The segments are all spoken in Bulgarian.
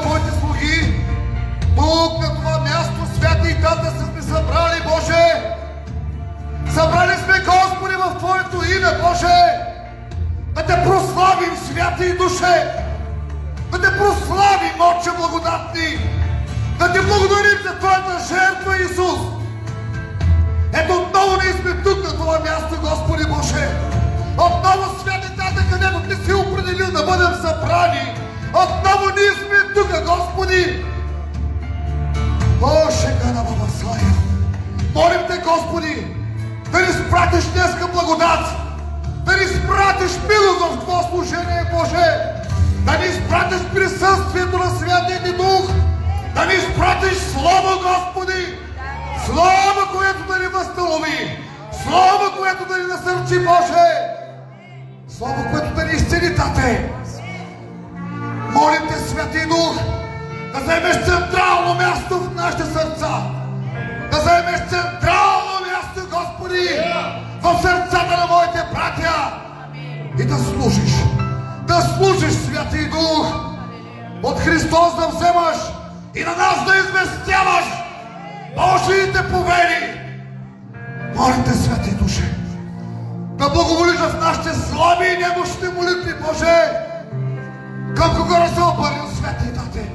Твоите слуги, тук на това място, святи и Тата, сме събрали, Боже. Събрали сме, Господи, в Твоето име, Боже. Да Те прославим, святи и душе. Да Те прославим, Отче благодатни. Да Ти благодарим за Твоята жертва, Исус. Ето отново ние сме тук на това място, Господи Боже. Отново, святи Тата, където Ти си определил да бъдем събрани. Отново ние сме тук, Господи. О, шегана Бабасая. Молим Те, Господи, да ни спратиш днеска благодат. Да ни спратиш милост в Твое служение, Боже. Да ни спратиш присъствието на Святия Ти Дух. Да ни спратиш Слово, Господи. Слово, което да ни възстанови. Слово, което да ни насърчи, Боже. Слово, което да ни изцели, Тате. Молим Те, Святия Дух, да заемеш централно място в нашите сърца. Да заемеш централно място, Господи, в сърцата на моите братя. И да служиш. Да служиш, Святия Дух. От Христос да вземаш и на нас да известяваш Божиите повели. Молим Те, Святи Душе, да благоволиш в нашите слаби и немощни молитви, Боже. Към кого да се обърнем, Святи Тате?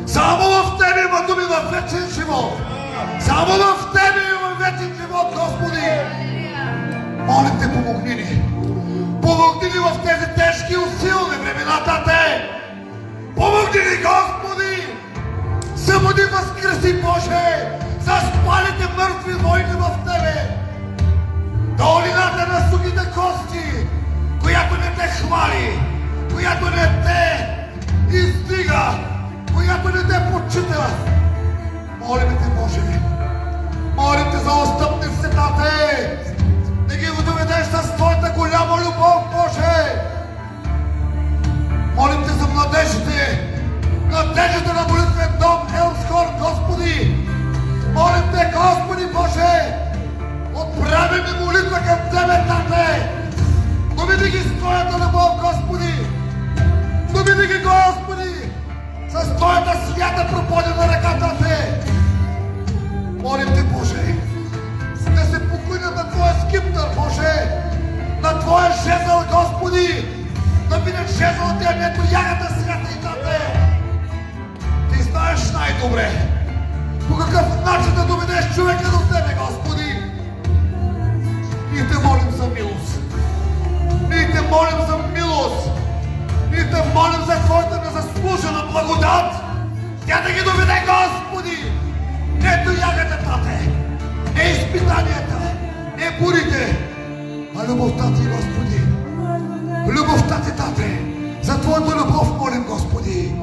Само в Тебе има думи във вечен живот. Само в Тебе има вечен живот, Господи. Молим Те, помогни ни. Помогни ни в тези тежки и усилни времена, Тате. Помогни ни, Господи. Събуди, възкреси, Боже, за спалите мъртви войни в Тебе. Долината на сухите кости, която не Те хвали, която не Те издига, която не Те почита. Молим Те, Боже, молим Те за отстъпниците, Тате, да ги доведеш с Твоята голяма любов, Боже. Молим Те за младежите, младежите на молитвен дом Елсхор, Господи. Молим Те, Господи Боже, отправяме молитва към Тебе, Тате. Доведи ги с Твоята любов, Господи. Доведи ги, Господи, с Твоята свята проподена ръка, Тате. Молим Те, Боже, да се поклонят на Твоя скиптър, Боже, на Твоя жезъл, Господи, да видят жезъл Ти, ето ягата, свята и Тате. Ти знаеш най-добре по какъв начин да доведеш човека до Тебе, Господи. Ние Те молим за милост. Ние Те молим за милост. Ние Те молим за Твоята незаслужена благодат. Тя да ги доведе, Господи. Ето ягата, Тате. Не изпитанията, не бурите, а любовта Ти, Господи. Любовта Ти, Тате. За Твоята любов молим, Господи.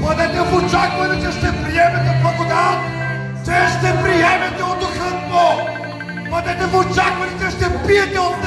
Бъдете в очакване, че ще приемете благодат, че ще приемете от Духът Му. Бъдете в очакване, че ще пиете от